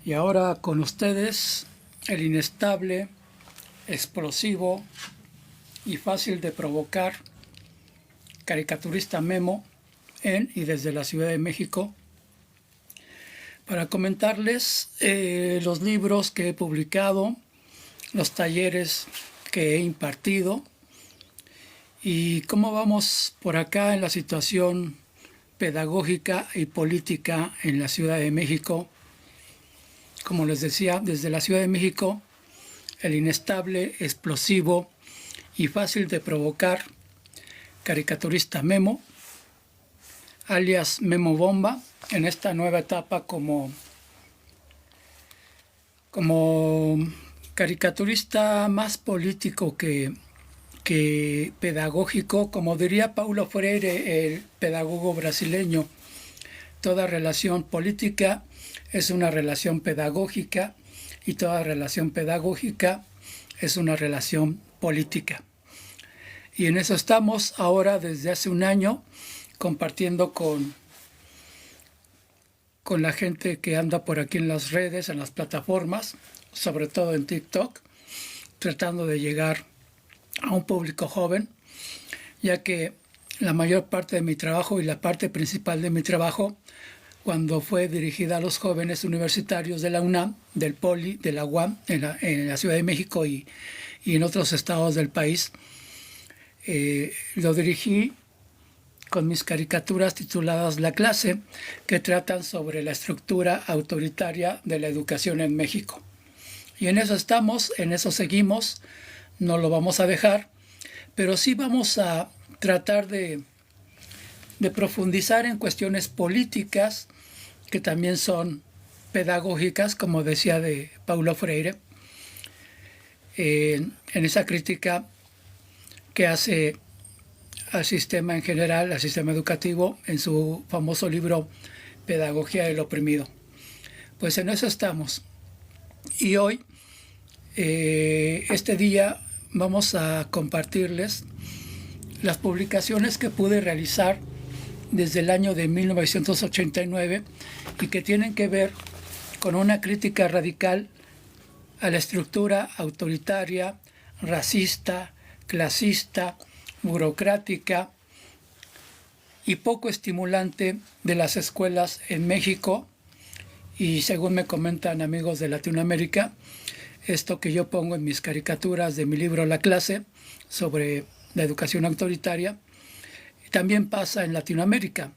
Y ahora con ustedes, el inestable, explosivo y fácil de provocar caricaturista Memo en y desde la Ciudad de México, para comentarles los libros que he publicado, los talleres que he impartido y cómo vamos por acá en la situación pedagógica y política en la Ciudad de México. Como les decía, desde la Ciudad de México, el inestable, explosivo y fácil de provocar caricaturista Memo, alias Memo Bomba, en esta nueva etapa como caricaturista más político que pedagógico, como diría Paulo Freire, el pedagogo brasileño. Toda relación política es una relación pedagógica y toda relación pedagógica es una relación política. Y en eso estamos ahora desde hace un año compartiendo con la gente que anda por aquí en las redes, en las plataformas, sobre todo en TikTok, tratando de llegar a un público joven, ya que la mayor parte de mi trabajo y la parte principal de mi trabajo, cuando fue dirigida a los jóvenes universitarios de la UNAM, del POLI, de la UAM, en la Ciudad de México y en otros estados del país, lo dirigí con mis caricaturas tituladas La Clase, que tratan sobre la estructura autoritaria de la educación en México. Y en eso estamos, en eso seguimos, no lo vamos a dejar, pero sí vamos a tratar de profundizar en cuestiones políticas que también son pedagógicas, como decía de Paulo Freire, en esa crítica que hace al sistema en general, al sistema educativo, en su famoso libro Pedagogía del Oprimido. Pues en eso estamos. Y hoy, este día, vamos a compartirles las publicaciones que pude realizar desde el año de 1989 y que tienen que ver con una crítica radical a la estructura autoritaria, racista, clasista, burocrática y poco estimulante de las escuelas en México. Y según me comentan amigos de Latinoamérica, esto que yo pongo en mis caricaturas de mi libro La Clase sobre la educación autoritaria, también pasa en Latinoamérica.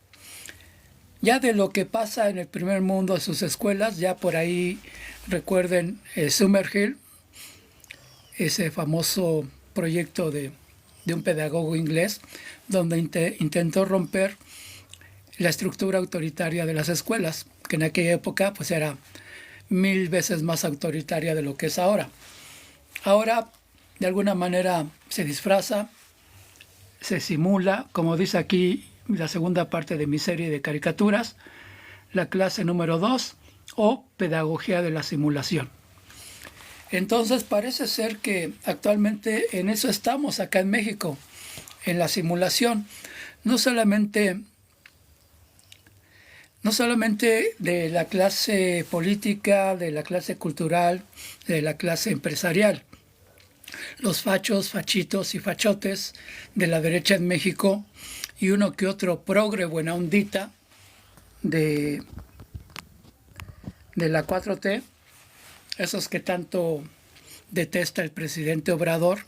Ya de lo que pasa en el primer mundo en sus escuelas, ya por ahí recuerden Summerhill, ese famoso proyecto de un pedagogo inglés, donde intentó romper la estructura autoritaria de las escuelas, que en aquella época pues era 1000 veces más autoritaria de lo que es ahora. Ahora, de alguna manera, se disfraza, se simula, como dice aquí la segunda parte de mi serie de caricaturas, la clase número 2 o pedagogía de la simulación. Entonces parece ser que actualmente en eso estamos acá en México, en la simulación, no solamente de la clase política, de la clase cultural, de la clase empresarial. Los fachos, fachitos y fachotes de la derecha en México y uno que otro progre buena ondita de la 4T, esos que tanto detesta el presidente Obrador.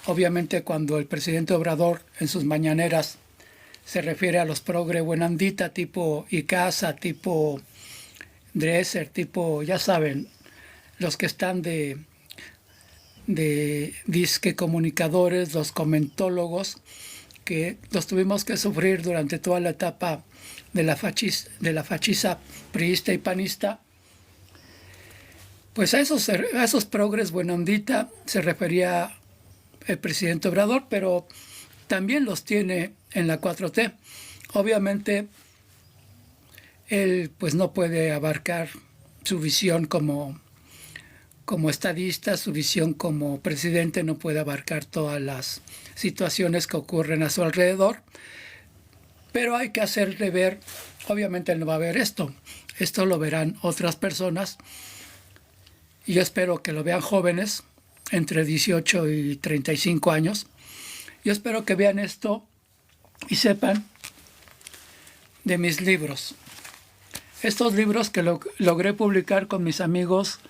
Obviamente cuando el presidente Obrador en sus mañaneras se refiere a los progre buenandita tipo Icaza, tipo Dresser, tipo, ya saben, los que están de disque comunicadores, los comentólogos, que los tuvimos que sufrir durante toda la etapa de la fachiza priista y panista. Pues a esos progres buena ondita se refería el presidente Obrador, pero también los tiene en la 4T. Obviamente, él pues no puede abarcar su visión como estadista, su visión como presidente no puede abarcar todas las situaciones que ocurren a su alrededor, pero hay que hacerle ver, obviamente él no va a ver esto lo verán otras personas, y yo espero que lo vean jóvenes, entre 18 y 35 años. Yo espero que vean esto y sepan de mis libros. Estos libros que logré publicar con mis amigos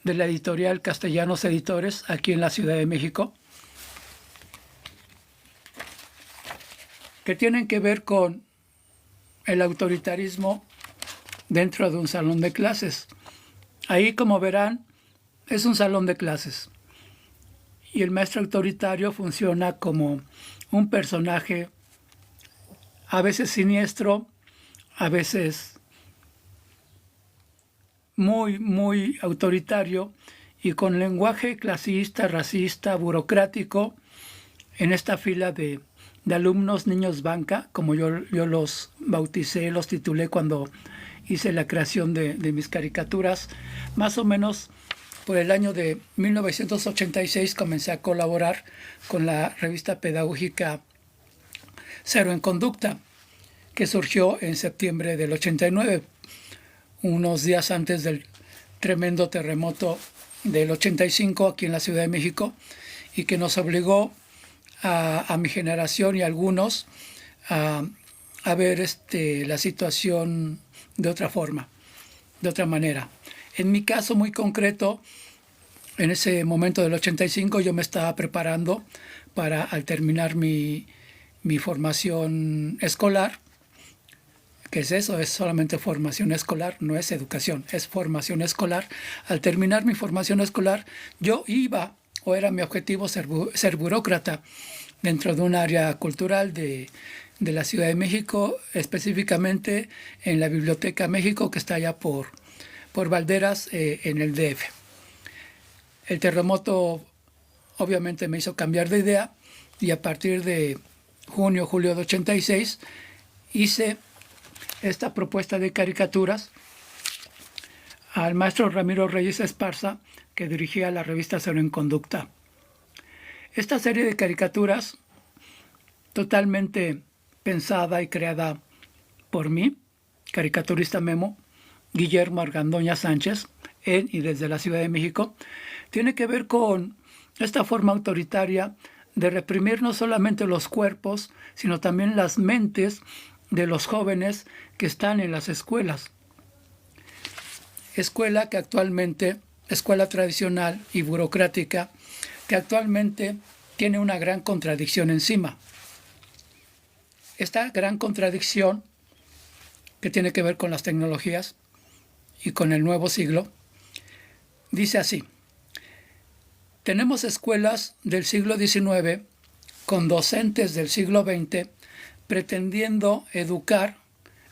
de la editorial Castellanos Editores, aquí en la Ciudad de México, que tienen que ver con el autoritarismo dentro de un salón de clases. Ahí, como verán, es un salón de clases. Y el maestro autoritario funciona como un personaje a veces siniestro, a veces muy, muy autoritario y con lenguaje clasista, racista, burocrático en esta fila de alumnos niños banca, como yo los bauticé, los titulé cuando hice la creación de mis caricaturas. Más o menos por el año de 1986 comencé a colaborar con la revista pedagógica Cero en Conducta, que surgió en septiembre del 89, unos días antes del tremendo terremoto del 85 aquí en la Ciudad de México, y que nos obligó a mi generación y a algunos a ver la situación de otra forma, de otra manera. En mi caso muy concreto, en ese momento del 85 yo me estaba preparando para, al terminar mi formación escolar, ¿qué es eso? Es solamente formación escolar, no es educación, es formación escolar. Al terminar mi formación escolar, yo iba, o era mi objetivo, ser burócrata dentro de un área cultural de la Ciudad de México, específicamente en la Biblioteca México, que está allá por Valderas, en el DF. El terremoto obviamente me hizo cambiar de idea, y a partir de julio de 86 hice esta propuesta de caricaturas al maestro Ramiro Reyes Esparza, que dirigía la revista Cero en Conducta. Esta serie de caricaturas, totalmente pensada y creada por mí, caricaturista Memo, Guillermo Argandoña Sánchez, en y desde la Ciudad de México, tiene que ver con esta forma autoritaria de reprimir no solamente los cuerpos, sino también las mentes de los jóvenes que están en las escuelas. Escuela tradicional y burocrática, que actualmente tiene una gran contradicción encima. Esta gran contradicción, que tiene que ver con las tecnologías y con el nuevo siglo, dice así: tenemos escuelas del siglo XIX con docentes del siglo XX pretendiendo educar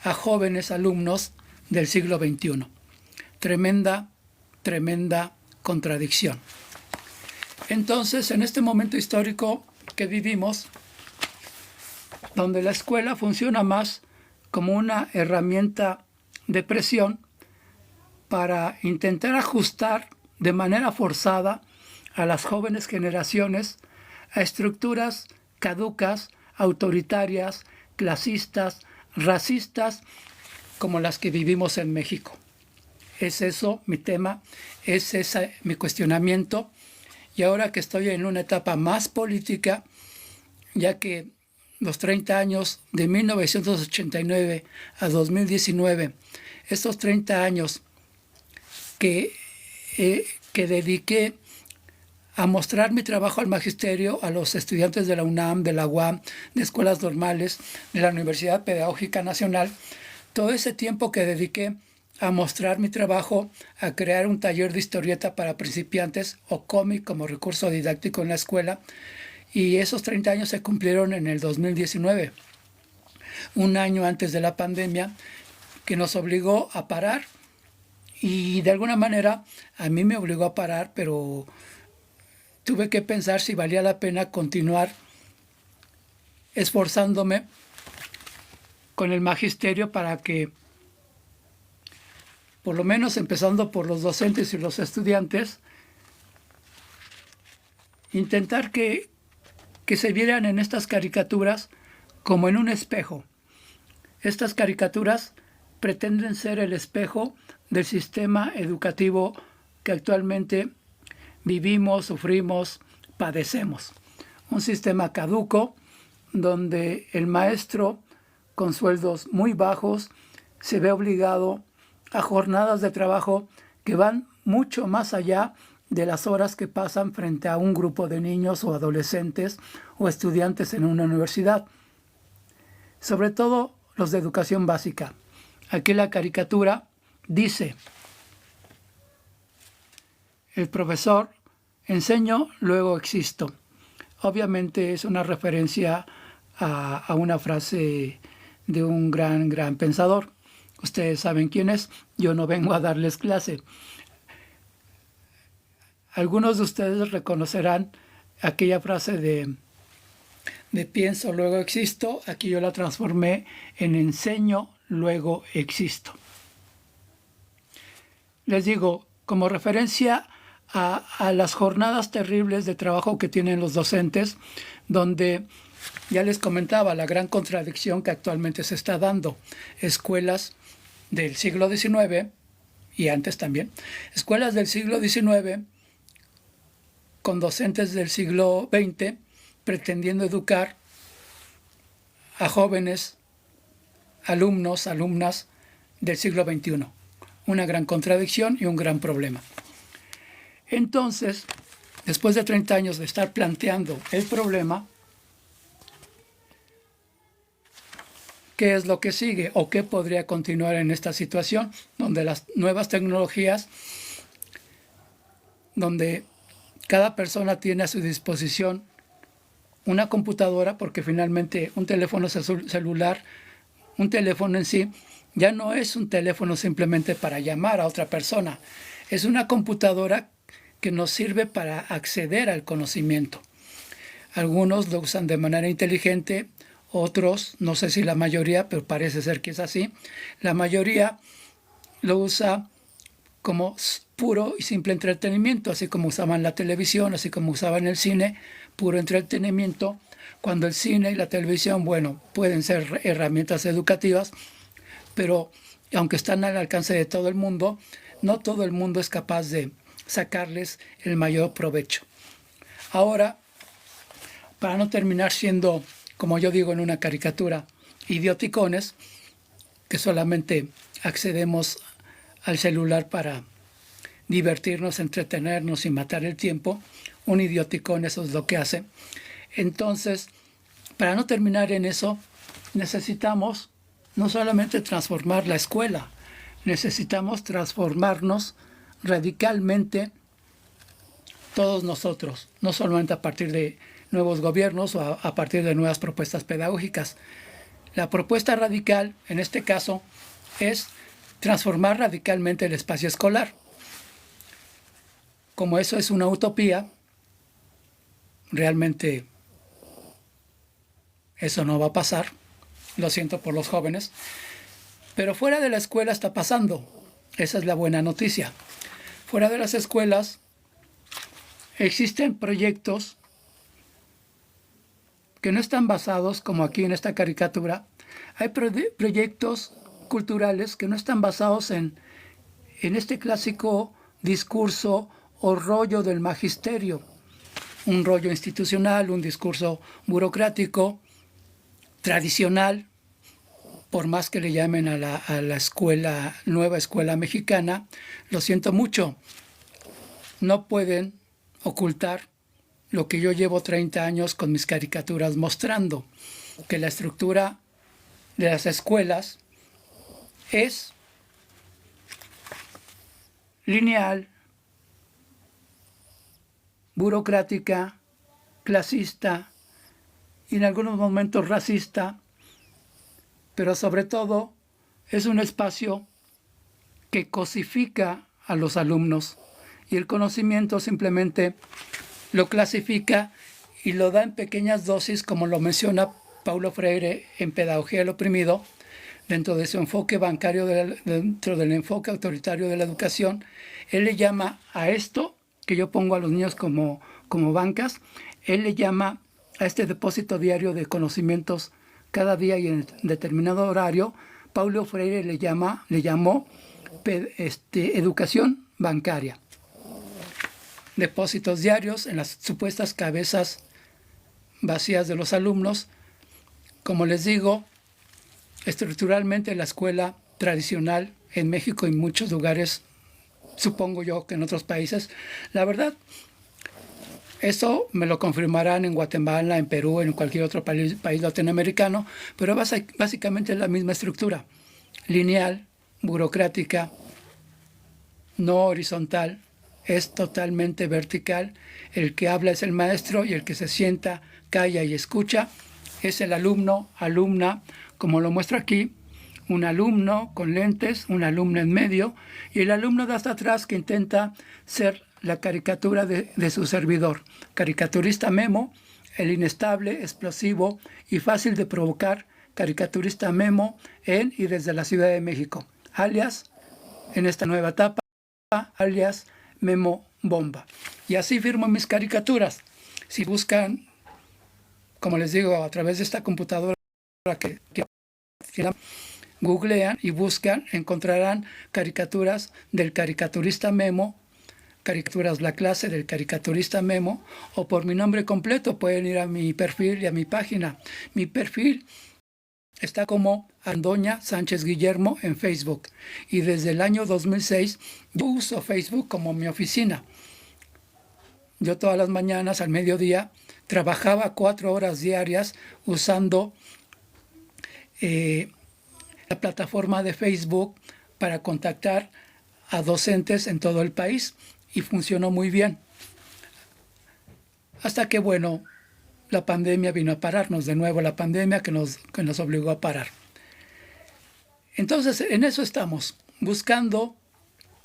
a jóvenes alumnos del siglo XXI. Tremenda, tremenda contradicción. Entonces, en este momento histórico que vivimos, donde la escuela funciona más como una herramienta de presión para intentar ajustar de manera forzada a las jóvenes generaciones a estructuras caducas, autoritarias, clasistas, racistas, como las que vivimos en México. Es eso mi tema, es ese mi cuestionamiento. Y ahora que estoy en una etapa más política, ya que los 30 años de 1989 a 2019, estos 30 años que dediqué a mostrar mi trabajo al magisterio, a los estudiantes de la UNAM, de la UAM, de escuelas normales, de la Universidad Pedagógica Nacional, todo ese tiempo que dediqué a mostrar mi trabajo, a crear un taller de historieta para principiantes o cómic como recurso didáctico en la escuela, y esos 30 años se cumplieron en el 2019, un año antes de la pandemia, que nos obligó a parar, y de alguna manera a mí me obligó a parar, pero tuve que pensar si valía la pena continuar esforzándome con el magisterio para que, por lo menos empezando por los docentes y los estudiantes, intentar que se vieran en estas caricaturas como en un espejo, Estas caricaturas pretenden ser el espejo del sistema educativo que actualmente vivimos, sufrimos, padecemos. Un sistema caduco donde el maestro, con sueldos muy bajos, se ve obligado a jornadas de trabajo que van mucho más allá de las horas que pasan frente a un grupo de niños o adolescentes o estudiantes en una universidad. Sobre todo los de educación básica. Aquí la caricatura dice: el profesor, enseño, luego existo. Obviamente es una referencia a una frase de un gran pensador. Ustedes saben quién es, yo no vengo a darles clase. Algunos de ustedes reconocerán aquella frase de pienso, luego existo. Aquí yo la transformé en enseño, luego existo. Les digo, como referencia a las jornadas terribles de trabajo que tienen los docentes, donde ya les comentaba la gran contradicción que actualmente se está dando. Escuelas del siglo XIX, y antes también, escuelas del siglo XIX con docentes del siglo XX pretendiendo educar a jóvenes, alumnos, alumnas del siglo XXI. Una gran contradicción y un gran problema. Entonces, después de 30 años de estar planteando el problema, ¿qué es lo que sigue o qué podría continuar en esta situación donde las nuevas tecnologías, donde cada persona tiene a su disposición una computadora, porque finalmente un teléfono celular, un teléfono en sí, ya no es un teléfono simplemente para llamar a otra persona, es una computadora que nos sirve para acceder al conocimiento. Algunos lo usan de manera inteligente, otros, no sé si la mayoría, pero parece ser que es así, la mayoría lo usa como puro y simple entretenimiento, así como usaban la televisión, así como usaban el cine, puro entretenimiento, cuando el cine y la televisión, bueno, pueden ser herramientas educativas, pero aunque están al alcance de todo el mundo, no todo el mundo es capaz de sacarles el mayor provecho. Ahora, para no terminar siendo, como yo digo en una caricatura, idioticones, que solamente accedemos al celular para divertirnos, entretenernos y matar el tiempo, un idioticón eso es lo que hace. Entonces, para no terminar en eso, necesitamos no solamente transformar la escuela, necesitamos transformarnos radicalmente todos nosotros, no solamente a partir de nuevos gobiernos o a partir de nuevas propuestas pedagógicas. La propuesta radical, en este caso, es transformar radicalmente el espacio escolar. Como eso es una utopía, realmente eso no va a pasar, lo siento por los jóvenes, pero fuera de la escuela está pasando, esa es la buena noticia. Fuera de las escuelas existen proyectos que no están basados, como aquí en esta caricatura, hay proyectos culturales que no están basados en este clásico discurso o rollo del magisterio, un rollo institucional, un discurso burocrático, tradicional, por más que le llamen a la escuela, nueva escuela mexicana, lo siento mucho, no pueden ocultar lo que yo llevo 30 años con mis caricaturas mostrando, que la estructura de las escuelas es lineal, burocrática, clasista y en algunos momentos racista, pero sobre todo es un espacio que cosifica a los alumnos y el conocimiento simplemente lo clasifica y lo da en pequeñas dosis, como lo menciona Paulo Freire en Pedagogía del Oprimido, dentro de su enfoque bancario, dentro del enfoque autoritario de la educación. Él le llama a esto, que yo pongo a los niños como bancas, él le llama a este depósito diario de conocimientos cada día y en determinado horario, Paulo Freire le llamó educación bancaria. Depósitos diarios en las supuestas cabezas vacías de los alumnos. Como les digo, estructuralmente la escuela tradicional en México y en muchos lugares, supongo yo que en otros países, la verdad, eso me lo confirmarán en Guatemala, en Perú, en cualquier otro país latinoamericano, pero básicamente es la misma estructura, lineal, burocrática, no horizontal, es totalmente vertical. El que habla es el maestro y el que se sienta, calla y escucha es el alumno, alumna, como lo muestro aquí, un alumno con lentes, un alumno en medio y el alumno de hasta atrás que intenta ser la caricatura de su servidor. Caricaturista Memo, el inestable, explosivo y fácil de provocar caricaturista Memo en y desde la Ciudad de México, alias, en esta nueva etapa, alias Memo Bomba. Y así firmo mis caricaturas. Si buscan, como les digo, a través de esta computadora que googlean y buscan, encontrarán caricaturas del caricaturista Memo, caricaturas La Clase del caricaturista Memo, o por mi nombre completo pueden ir a mi perfil y a mi página. Mi perfil está como Andoña Sánchez Guillermo en Facebook y desde el año 2006 yo uso Facebook como mi oficina. Yo todas las mañanas al mediodía trabajaba 4 horas diarias usando la plataforma de Facebook para contactar a docentes en todo el país y funcionó muy bien. Hasta que, bueno, la pandemia vino a pararnos de nuevo, la pandemia que nos obligó a parar. Entonces, en eso estamos, buscando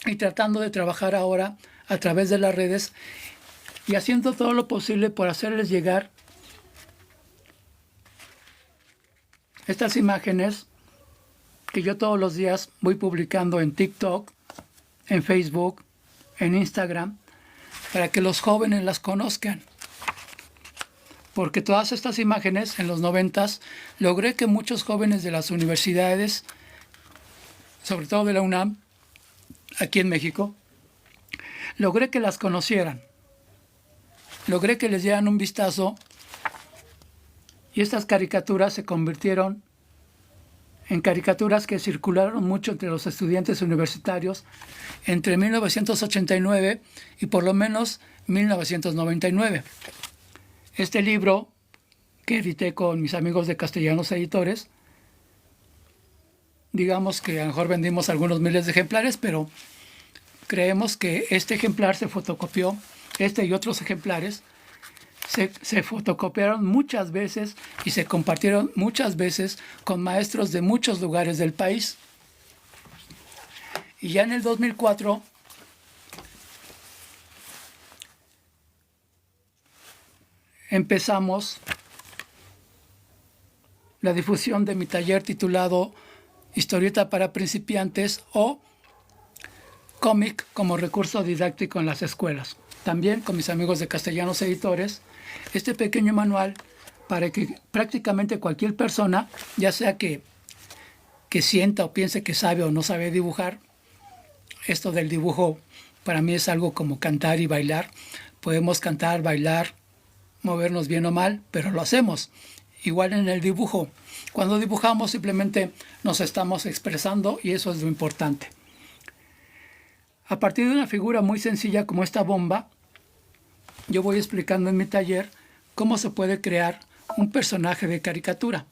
y tratando de trabajar ahora a través de las redes y haciendo todo lo posible por hacerles llegar estas imágenes que yo todos los días voy publicando en TikTok, en Facebook, en Instagram, para que los jóvenes las conozcan. Porque todas estas imágenes en los 90s logré que muchos jóvenes de las universidades, sobre todo de la UNAM, aquí en México, logré que las conocieran. Logré que les dieran un vistazo y estas caricaturas se convirtieron en caricaturas que circularon mucho entre los estudiantes universitarios entre 1989 y por lo menos 1999. Este libro, que edité con mis amigos de Castellanos Editores, digamos que a lo mejor vendimos algunos miles de ejemplares, pero creemos que este ejemplar se fotocopió, este y otros ejemplares, se fotocopiaron muchas veces y se compartieron muchas veces con maestros de muchos lugares del país. Y ya en el 2004 empezamos la difusión de mi taller titulado Historieta para principiantes o cómic como recurso didáctico en las escuelas. También con mis amigos de Castellanos Editores, este pequeño manual para que prácticamente cualquier persona, ya sea que sienta o piense que sabe o no sabe dibujar, esto del dibujo para mí es algo como cantar y bailar. Podemos cantar, bailar, movernos bien o mal, pero lo hacemos. Igual en el dibujo. Cuando dibujamos simplemente nos estamos expresando y eso es lo importante. A partir de una figura muy sencilla como esta bomba, yo voy explicando en mi taller cómo se puede crear un personaje de caricatura.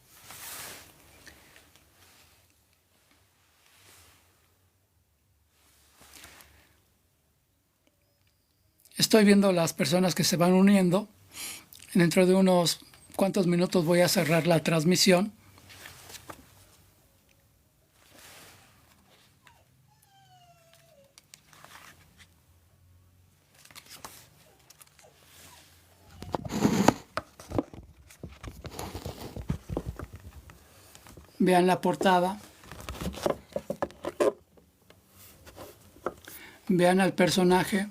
Estoy viendo las personas que se van uniendo. Dentro de unos cuantos minutos voy a cerrar la transmisión. Vean la portada. Vean al personaje.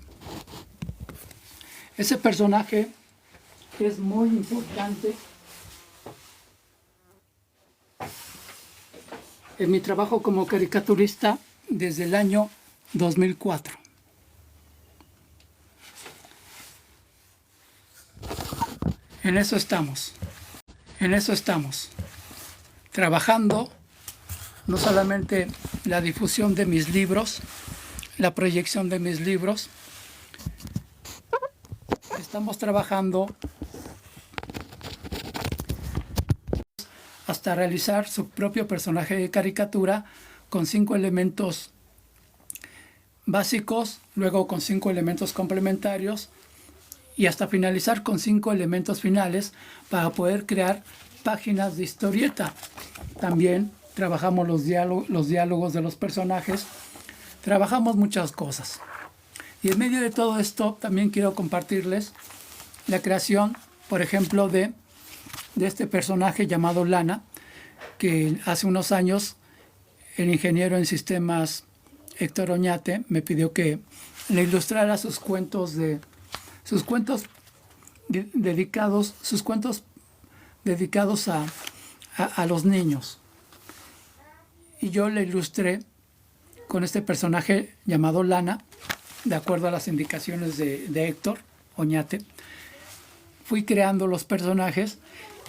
Ese personaje es muy importante en mi trabajo como caricaturista desde el año 2004. En eso estamos, trabajando no solamente la difusión de mis libros, la proyección de mis libros, estamos trabajando hasta realizar su propio personaje de caricatura con 5 elementos básicos, luego con 5 elementos complementarios y hasta finalizar con 5 elementos finales para poder crear páginas de historieta. También trabajamos los diálogos de los personajes, trabajamos muchas cosas. Y en medio de todo esto también quiero compartirles la creación, por ejemplo, de este personaje llamado Lana, que hace unos años el ingeniero en sistemas Héctor Oñate me pidió que le ilustrara sus cuentos dedicados a los niños. Y yo le ilustré con este personaje llamado Lana, de acuerdo a las indicaciones de Héctor Oñate. Fui creando los personajes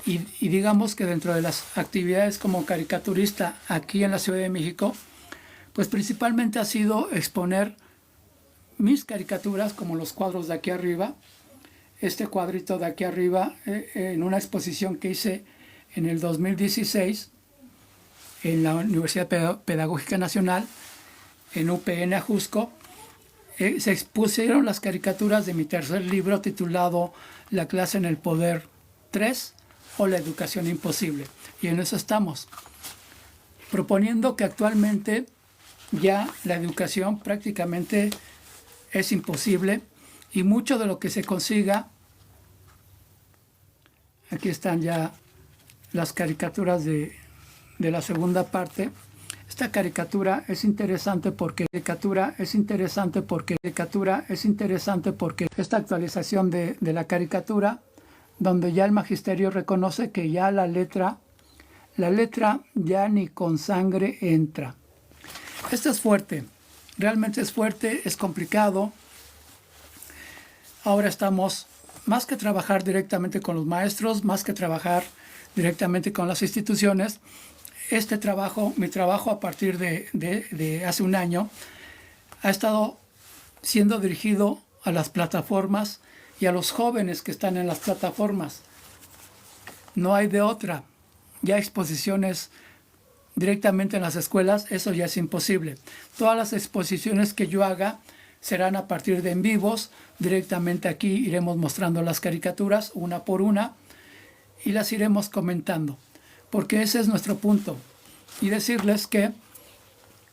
y digamos que dentro de las actividades como caricaturista aquí en la Ciudad de México, pues principalmente ha sido exponer mis caricaturas como los cuadros de aquí arriba, este cuadrito de aquí arriba, en una exposición que hice en el 2016 en la Universidad Pedagógica Nacional, en UPN Ajusco. Se expusieron las caricaturas de mi tercer libro titulado La clase en el poder 3 o La educación imposible. Y en eso estamos, proponiendo que actualmente ya la educación prácticamente es imposible y mucho de lo que se consiga, aquí están ya las caricaturas de la segunda parte. Esta caricatura es interesante porque esta actualización de la caricatura, donde ya el magisterio reconoce que ya la letra ya ni con sangre entra. Esto es fuerte, realmente es fuerte, es complicado. Ahora estamos, más que trabajar directamente con los maestros, más que trabajar directamente con las instituciones, mi trabajo a partir de hace un año ha estado siendo dirigido a las plataformas y a los jóvenes que están en las plataformas. No hay de otra. Ya exposiciones directamente en las escuelas, eso ya es imposible. Todas las exposiciones que yo haga serán a partir de en vivos. Directamente aquí iremos mostrando las caricaturas una por una y las iremos comentando, porque ese es nuestro punto. Y decirles que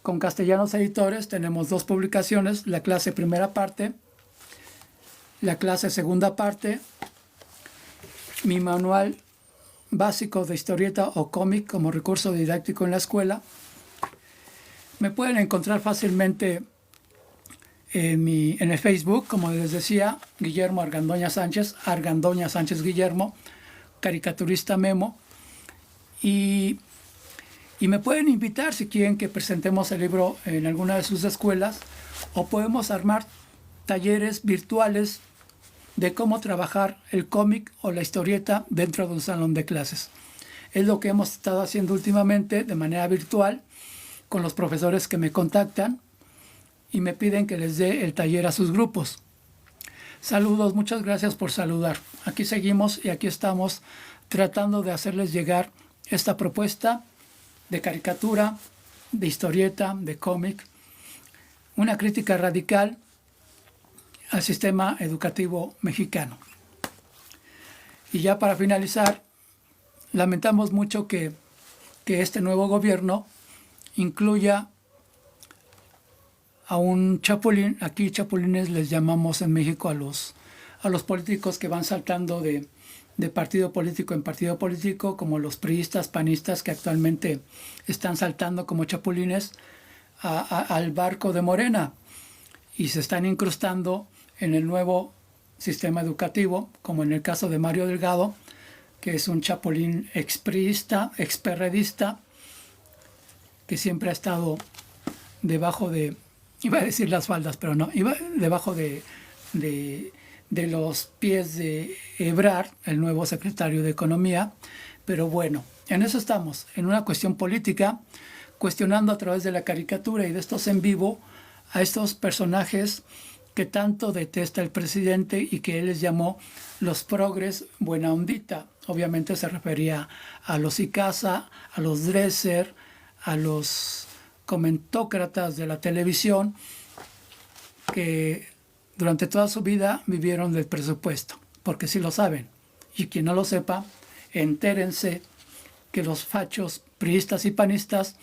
con Castellanos Editores tenemos 2 publicaciones, la clase primera parte, la clase segunda parte, mi manual básico de historieta o cómic como recurso didáctico en la escuela. Me pueden encontrar fácilmente en el Facebook, como les decía, Guillermo Argandoña Sánchez Guillermo, caricaturista Memo. Y me pueden invitar si quieren que presentemos el libro en alguna de sus escuelas, o podemos armar talleres virtuales de cómo trabajar el cómic o la historieta dentro de un salón de clases. Es lo que hemos estado haciendo últimamente de manera virtual con los profesores que me contactan y me piden que les dé el taller a sus grupos. Saludos, muchas gracias por saludar. Aquí seguimos y aquí estamos tratando de hacerles llegar esta propuesta de caricatura, de historieta, de cómic, una crítica radical al sistema educativo mexicano. Y ya para finalizar, lamentamos mucho que este nuevo gobierno incluya a un chapulín. Aquí chapulines les llamamos en México a los políticos que van saltando de partido político en partido político, como los priistas, panistas, que actualmente están saltando como chapulines al barco de Morena y se están incrustando en el nuevo sistema educativo, como en el caso de Mario Delgado, que es un chapulín expriista, experredista, que siempre ha estado debajo de, iba a decir las faldas, pero no, iba debajo de los pies de Ebrard, el nuevo secretario de Economía. Pero bueno, en eso estamos, en una cuestión política, cuestionando a través de la caricatura y de estos en vivo a estos personajes que tanto detesta el presidente y que él les llamó los progres buena ondita. Obviamente se refería a los Icaza, a los Dresser, a los comentócratas de la televisión que durante toda su vida vivieron del presupuesto, porque sí lo saben. Y quien no lo sepa, entérense que los fachos priistas y panistas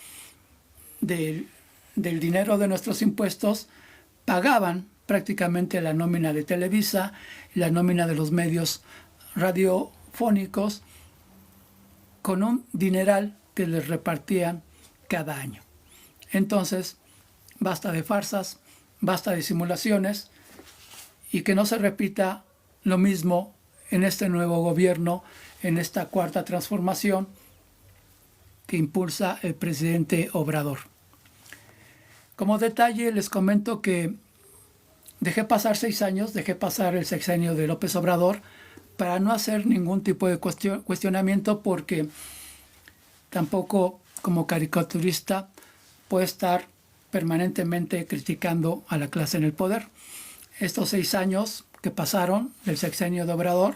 del dinero de nuestros impuestos pagaban prácticamente la nómina de Televisa, la nómina de los medios radiofónicos, con un dineral que les repartían cada año. Entonces, basta de farsas, basta de simulaciones, y que no se repita lo mismo en este nuevo gobierno, en esta cuarta transformación que impulsa el presidente Obrador. Como detalle, les comento que dejé pasar 6 años, dejé pasar el sexenio de López Obrador para no hacer ningún tipo de cuestionamiento, porque tampoco como caricaturista puedo estar permanentemente criticando a la clase en el poder. Estos 6 años que pasaron del sexenio de Obrador,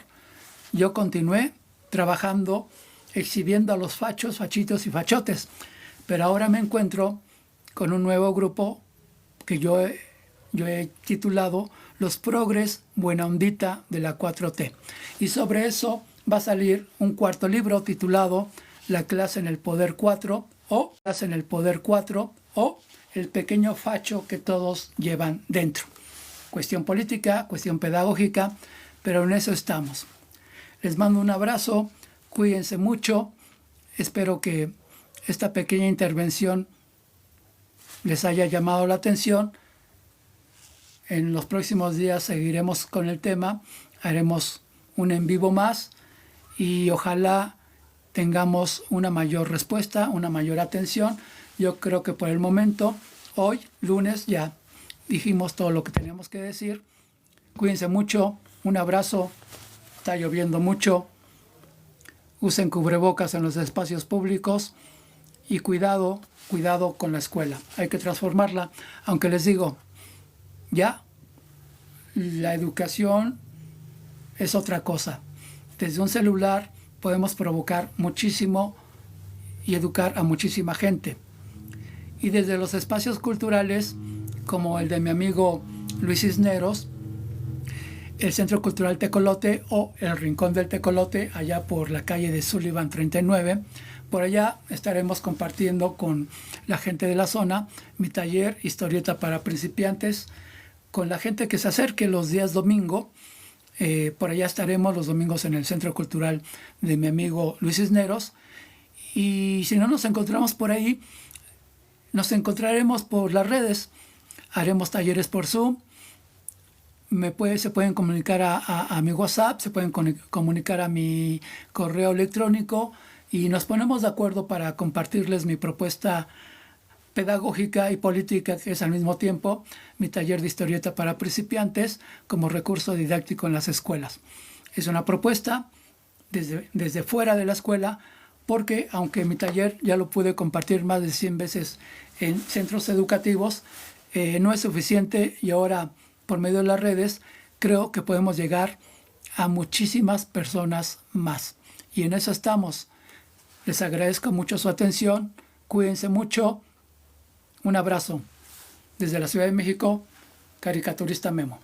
yo continué trabajando, exhibiendo a los fachos, fachitos y fachotes, pero ahora me encuentro con un nuevo grupo que yo he titulado Los Progres Buena Ondita de la 4T. Y sobre eso va a salir un cuarto libro titulado La clase en el poder 4 o Clase en el poder 4 o El pequeño facho que todos llevan dentro. Cuestión política, cuestión pedagógica, pero en eso estamos. Les mando un abrazo, cuídense mucho, espero que esta pequeña intervención les haya llamado la atención. En los próximos días seguiremos con el tema, haremos un en vivo más y ojalá tengamos una mayor respuesta, una mayor atención. Yo creo que por el momento, hoy, lunes, ya dijimos todo lo que teníamos que decir. Cuídense mucho, un abrazo, está lloviendo mucho, usen cubrebocas en los espacios públicos y cuidado con la escuela. Hay que transformarla, aunque les digo, ya la educación es otra cosa. Desde un celular podemos provocar muchísimo y educar a muchísima gente. Y desde los espacios culturales, como el de mi amigo Luis Cisneros, el Centro Cultural Tecolote o el Rincón del Tecolote, allá por la calle de Sullivan 39, por allá estaremos compartiendo con la gente de la zona mi taller Historieta para Principiantes, con la gente que se acerque los días domingo. Por allá estaremos los domingos en el Centro Cultural de mi amigo Luis Cisneros. Y si no nos encontramos por ahí, nos encontraremos por las redes. Haremos talleres por Zoom. Se pueden comunicar a mi WhatsApp, se pueden comunicar a mi correo electrónico y nos ponemos de acuerdo para compartirles mi propuesta pedagógica y política, que es al mismo tiempo mi taller de historieta para principiantes como recurso didáctico en las escuelas. Es una propuesta desde fuera de la escuela, porque aunque mi taller ya lo pude compartir más de 100 veces en centros educativos, no es suficiente, y ahora por medio de las redes creo que podemos llegar a muchísimas personas más. Y en eso estamos. Les agradezco mucho su atención. Cuídense mucho. Un abrazo. Desde la Ciudad de México, caricaturista Memo.